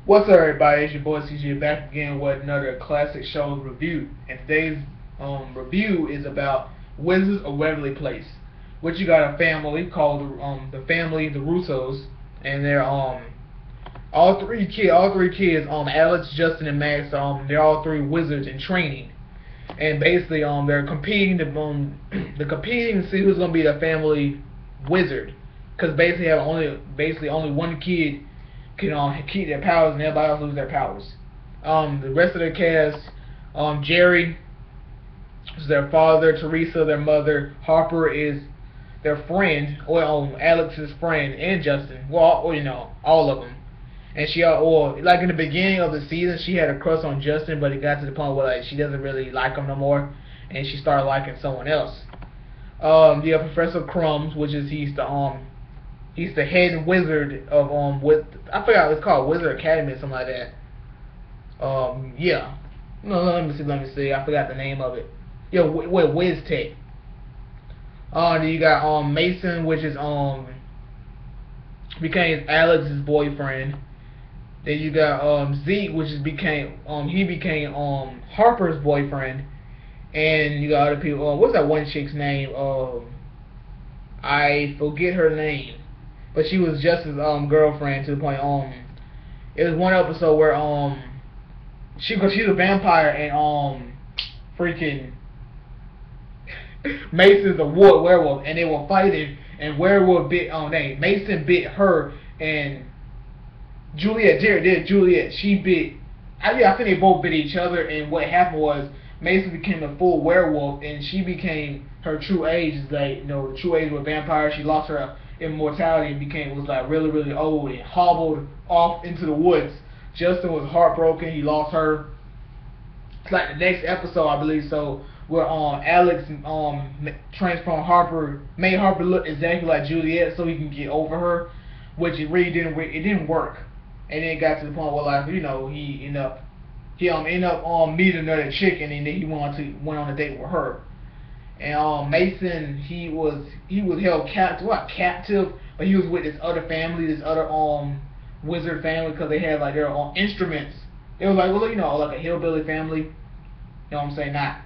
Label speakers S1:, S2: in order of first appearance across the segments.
S1: What's up, everybody? It's your boy CJ back again with another classic show review. And today's review is about Wizards of Waverly Place, which you got a family called the family the Russos, and they're all three kids Alex, Justin, and Max they're all three wizards in training, and basically they're competing they're competing to see who's gonna be the family wizard, because basically only one kid can keep their powers and everybody else lose their powers. The rest of the cast, Jerry is their father, Teresa their mother, Harper is their friend, or Alex's friend, and Justin. Well, all of them. And or like in the beginning of the season, she had a crush on Justin, but it got to the point where like she doesn't really like him no more, and she started liking someone else. You have Professor Crumbs, which is he's the head wizard of with I forgot what it's called, Wizard Academy or something like that. Yeah. No, let me see. I forgot the name of it. Yeah, Wiz Tech. Then you got Mason, which is became Alex's boyfriend. Then you got Zeke, which is became Harper's boyfriend. And you got other people. What's that one chick's name? I forget her name, but she was Justin's girlfriend to the point. It was one episode where she's a vampire and freaking Mason's a werewolf, and they were fighting, and werewolf bit Mason bit her, and Juliet, she bit. I think they both bit each other, and what happened was Mason became a full werewolf, and she became her true age. Is like, the true age of a vampire. She lost her immortality and was like really really old and hobbled off into the woods. Justin was heartbroken. He lost her. It's like the next episode, I believe so, where Alex transformed Harper, made Harper look exactly like Juliet so he can get over her, which it didn't work. And then it got to the point where like he ended up meeting another chick, and then he went on a date with her. And Mason, he was held captive, but he was with this other family, this other wizard family, because they had like their own instruments. It was like, like a hillbilly family. You know what I'm saying? Not,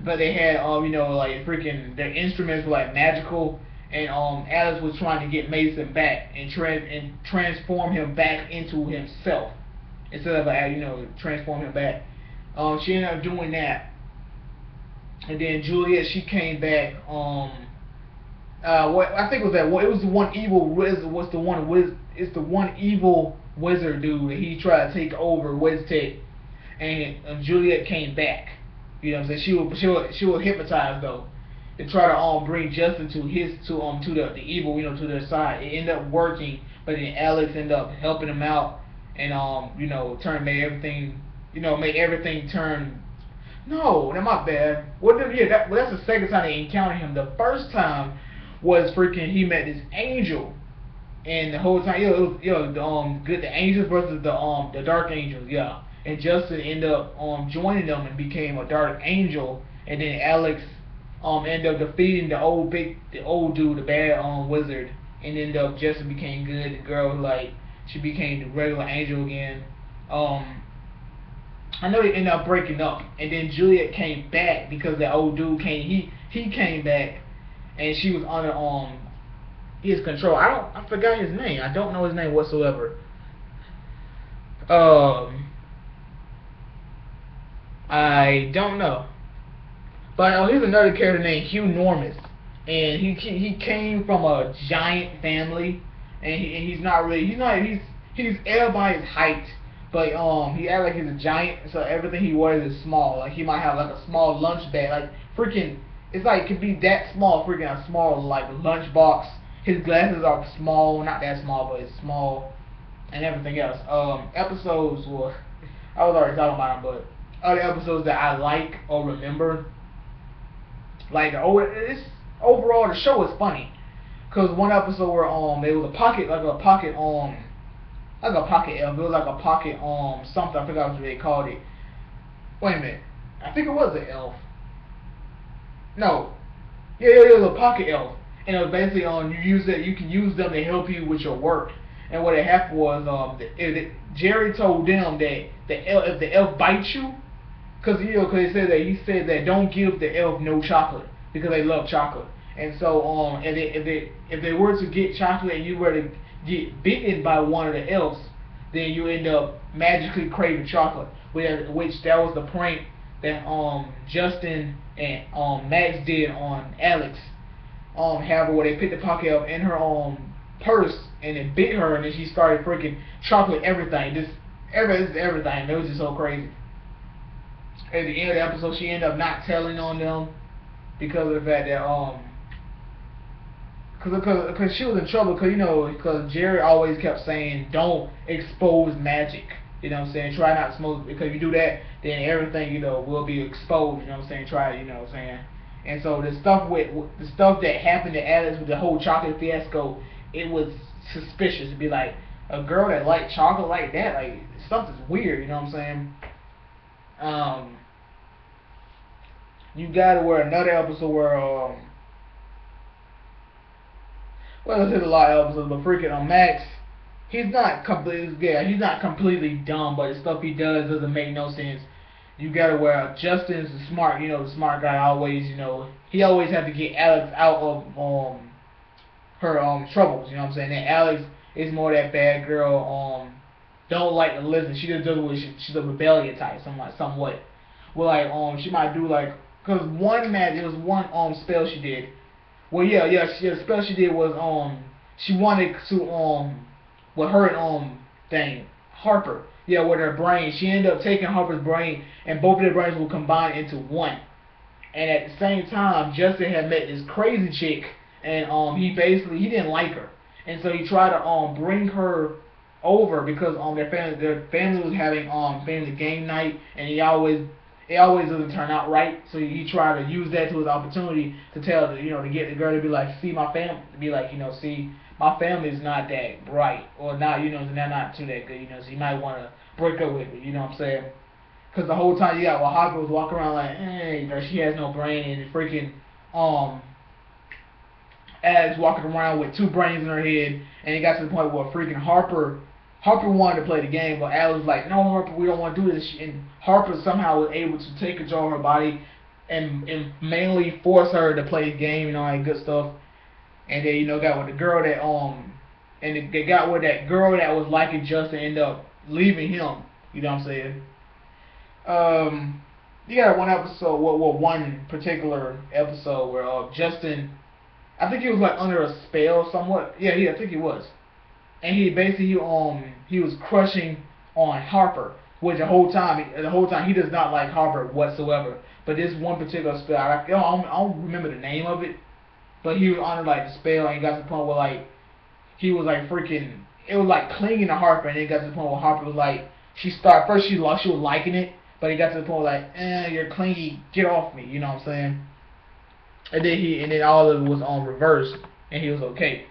S1: but they had like freaking their instruments were like magical. And Alice was trying to get Mason back and transform him back into himself instead of transform him back. She ended up doing that, and then Juliet, she came back. What I think was that it was the one evil wizard. It's the one evil wizard dude. He tried to take over Wiztech, and Juliet came back. You know what I'm saying? She was hypnotized though, to try to bring Justin to the evil, to their side. It ended up working, but then Alex ended up helping him out, and made everything turn. No, that's my bad. That's the second time they encountered him. The first time was freaking he met this angel, and the whole time the angels versus the dark angels, yeah. And Justin ended up joining them and became a dark angel, and then Alex ended up defeating the old dude, the bad wizard, and ended up Justin became good. The girl she became the regular angel again. I know they ended up breaking up, and then Juliet came back because that old dude came. He came back, and she was under his control. I forgot his name. I don't know his name whatsoever. I don't know. But here's another character named Hugh Normus, and he came from a giant family, and he's everybody's height, but he acts like he's a giant, so everything he wears is small. Like he might have like a small lunch bag, like freaking, it's like it could be that small, freaking a small like lunch box. His glasses are small, not that small, but it's small, and everything else. Episodes were, I was already talking about them, but other episodes that I like or remember. It's overall the show is funny, cause one episode where there was a pocket elf. It was like a pocket something. I forgot what they called it. Wait a minute, I think it was an elf. No, yeah, it was a pocket elf, and it was basically you can use them to help you with your work. And what had happened was Jerry told them that if the elf bites you, cause he said that don't give the elf no chocolate because they love chocolate. And so if they were to get chocolate and you were to get bitten by one of the elves, then you end up magically craving chocolate. Which that was the prank that Justin and Max did on Alex. However, where they picked the pocket up in her purse and it bit her, and then she started freaking chocolate everything, just everything. It was just so crazy. At the end of the episode, she ended up not telling on them because of the fact that because she was in trouble, because Jerry always kept saying don't expose magic. You know what I'm saying? Try not to smoke, because if you do that, then everything will be exposed. You know what I'm saying? Try, you know what I'm saying? And so the stuff that happened to Alex with the whole chocolate fiasco, it was suspicious. It'd be like a girl that liked chocolate like that, like something's weird. You know what I'm saying? You got to where another episode where well, there's a lot of episodes, but freaking Max, he's not completely dumb, but the stuff he does doesn't make no sense. You gotta where Justin's the smart, the smart guy always, he always had to get Alex out of her troubles, you know what I'm saying? And Alex is more that bad girl, don't like to listen. She just does what she's a rebellion type, somewhat. Well, like she might do like, cause there was one spell she did. Well, the spell she did was she wanted to with her thing Harper, with her brain. She ended up taking Harper's brain, and both of their brains will combine into one. And at the same time, Justin had met this crazy chick, and he didn't like her, and so he tried to bring her over because their family was having family game night, and it always doesn't turn out right. So he tried to use that to his opportunity to tell to get the girl to be like, see my family, to be like, see my family is not that bright, or not, they're not too that good, so you might want to break up with me, you know what I'm saying? Because the whole time Harper was walking around like, she has no brain, and freaking Alex walking around with two brains in her head, and it got to the point where freaking Harper wanted to play the game, but Alex was like, no, Harper, we don't want to do this. And Harper somehow was able to take control of her body and mainly force her to play the game and all that good stuff. And then, got with the girl that, and they got with that girl that was liking Justin, ended up leaving him. You know what I'm saying? You got one particular episode where Justin, I think he was like under a spell somewhat. Yeah, I think he was. And he basically he was crushing on Harper, which the whole time he does not like Harper whatsoever. But this one particular spell, I don't remember the name of it, but he was under like the spell, and he got to the point where like he was like freaking, it was like clinging to Harper, and then it got to the point where Harper was like, she was liking it, but it got to the point where like, you're clingy, get off me, you know what I'm saying? And then all of it was on reverse, and he was okay.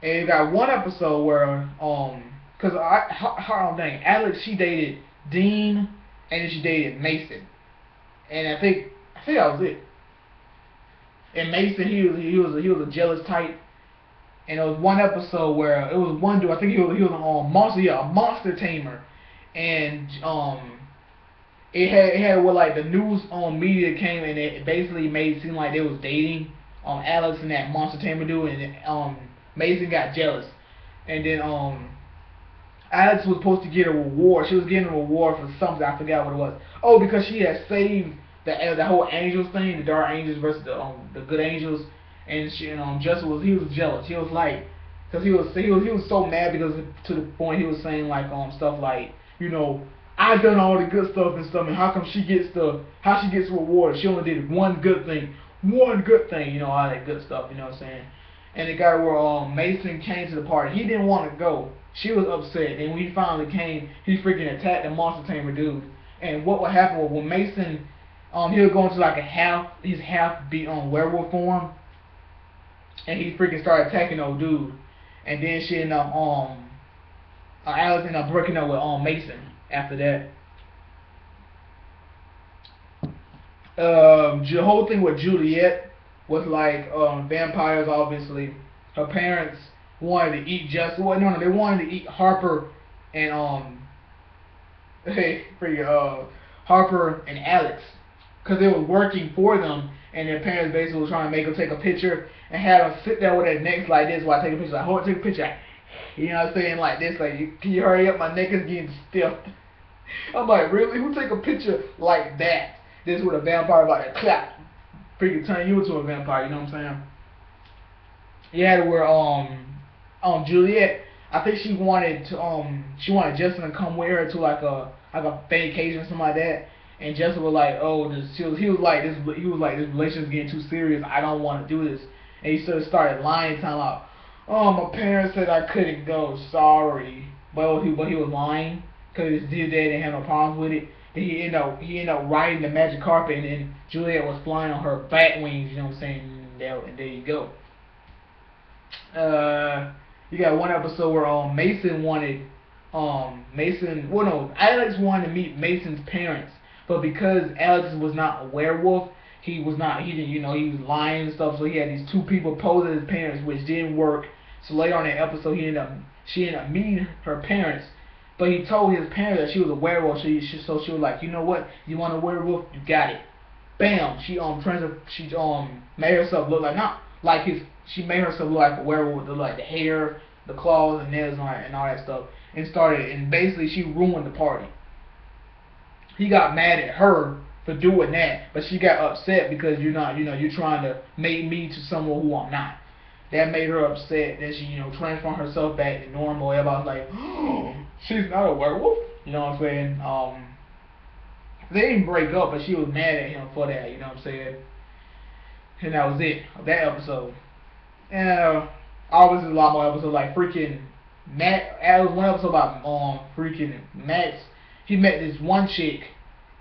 S1: And you got one episode where, cause Alex, she dated Dean, and then she dated Mason, and I think that was it. And Mason, he was a jealous type, and there was one episode where it was one dude, I think he was a monster tamer, and it had where like the news media came, and it basically made it seem like they was dating Alex and that monster tamer dude, and Mason got jealous, and then Alex was supposed to get a reward. She was getting a reward for something, I forgot what it was. Oh, because she had saved the whole angels thing, the dark angels versus the good angels, and Justin was jealous. He was like, because he was so mad because to the point he was saying like stuff like, I done all the good stuff and how come she gets rewarded? She only did one good thing, all that good stuff, you know what I'm saying? And it got where Mason came to the party. He didn't want to go. She was upset, and when he finally came, he freaking attacked the monster tamer dude. And what would happen was when Mason, he would go into like his half beat werewolf form, and he freaking started attacking old dude. And then she ended up Alex ended up breaking up with Mason after that. The whole thing with Juliet was like vampires. Obviously, her parents wanted to eat Justin. Well, no, they wanted to eat Harper and Harper and Alex, because they were working for them, and their parents basically was trying to make them take a picture and have them sit there with their necks like this while I take a picture. Like, hold, take a picture. You know what I'm saying? Like this, like, can you hurry up? My neck is getting stiff. I'm like, really? Who take a picture like that? This with a vampire about to clap, freaking turn you into a vampire. You know what I'm saying? You had to where Juliet, I think she wanted Justin to come with her to like a vacation or something like that. And Justin was like, oh, he was like, this relationship's getting too serious. I don't want to do this. And he sort of started lying, telling like, oh, my parents said I couldn't go. Sorry, but he was lying because his dad didn't have no problems with it. And he ended up riding the magic carpet, and then Juliet was flying on her bat wings. You know what I'm saying? And there you go. You got one episode where Alex wanted to meet Mason's parents, but because Alex was not a werewolf, he was lying and stuff, so he had these two people pose as his parents, which didn't work. So later on in the episode, she ended up meeting her parents, but he told his parents that she was a werewolf, so she was like, you know what, you want a werewolf, you got it. Bam, she made herself look she made herself look like a werewolf with like the hair, the claws, and nails, and all that stuff, and basically she ruined the party. He got mad at her for doing that, but she got upset because you're trying to make me to someone who I'm not. That made her upset. That she transformed herself back to normal. Everybody's like, oh, she's not a werewolf. You know what I'm saying? They didn't break up, but she was mad at him for that. You know what I'm saying? And that was it. That episode. And obviously a lot more episodes, like freaking Matt. There was one episode about freaking Max. He met this one chick,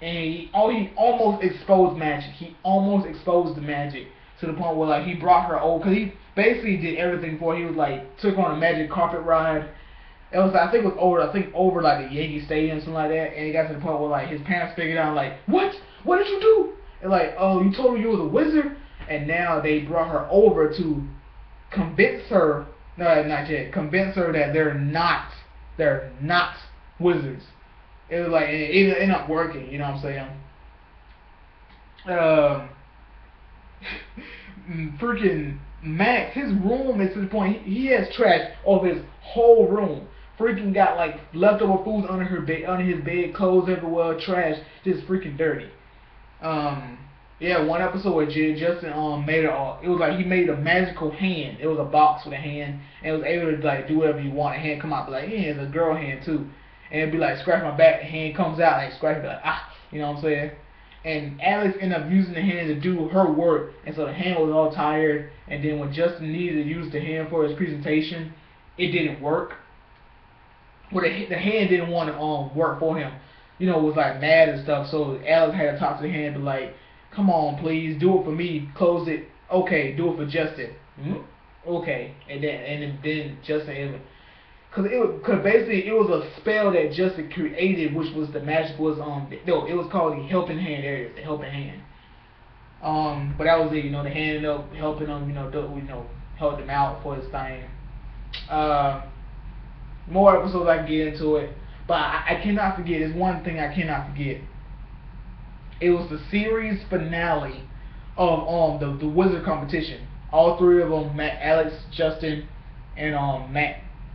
S1: and he almost exposed magic. He almost exposed the magic to the point where like he brought her over, because he basically did everything for her. He was like took her on a magic carpet ride. It was I think over like the Yankee Stadium, something like that. And it got to the point where like his parents figured out like, what did you do? And like, oh, you told me you was a wizard. And now they brought her over to convince her, no, not yet, convince her that they're not wizards. It was like it ended up working. You know what I'm saying? Freaking Max, his room is to the point he has trash over his whole room. Freaking got like leftover foods under his bed, clothes everywhere, trash, just freaking dirty. Yeah, one episode where Justin made it was like he made a magical hand. It was a box with a hand, and it was able to like do whatever you want. A hand come out, be like, yeah, it's a girl hand too, and it'd be like scratch my back. The hand comes out, like scratch, be like you know what I'm saying? And Alex ended up using the hand to do her work, and so the hand was all tired. And then when Justin needed to use the hand for his presentation, it didn't work. Well, the hand didn't want to work for him. Was like mad and stuff. So Alex had to talk to the hand, and be like, come on, please, do it for me. Close it. Okay, do it for Justin. Okay, and then Justin, because basically it was a spell that Justin created, which was the magic was it was called the helping hand. There it is, the helping hand. But that was it. The hand ended up helping him. Helped him out for his thing. More episodes I can get into it, but I cannot forget. There's one thing I cannot forget. It was the series finale of the Wizard competition. All three of them, Alex, Justin, and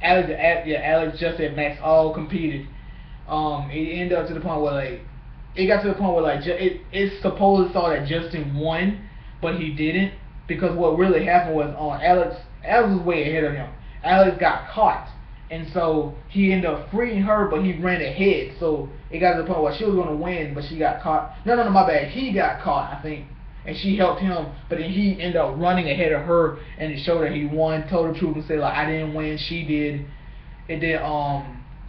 S1: Alex, Justin, and Max all competed. It ended up to the point where it's supposed thought that Justin won, but he didn't, because what really happened was Alex was way ahead of him. Alex got caught. And so he ended up freeing her, but he ran ahead. So it got to the point where she was going to win, but she got caught. No, my bad. He got caught, I think. And she helped him, but then he ended up running ahead of her, and it showed that he won, told the truth, and said, like, I didn't win, she did. And then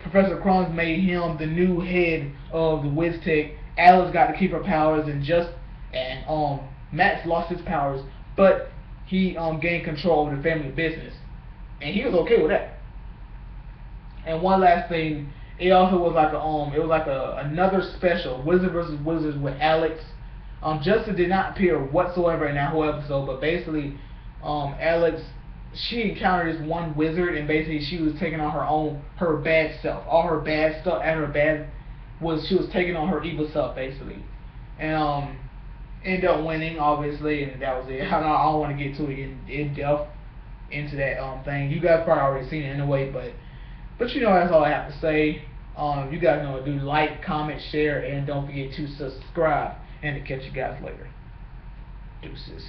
S1: Professor Crumbs made him the new head of the WizTech. Alice got to keep her powers, and Max lost his powers, but he gained control of the family business. And he was okay with that. And one last thing, it also was like another special, Wizard vs. Wizards with Alex. Justin did not appear whatsoever in that whole episode, but basically, Alex she encountered this one wizard, and basically she was taking on her bad self, all her bad stuff, and her bad was she was taking on her evil self basically, and ended up winning obviously, and that was it. I don't want to get too in depth into that thing. You guys probably already seen it anyway, but you know that's all I have to say. You guys know what to do: like, comment, share, and don't forget to subscribe. And to catch you guys later. Deuces.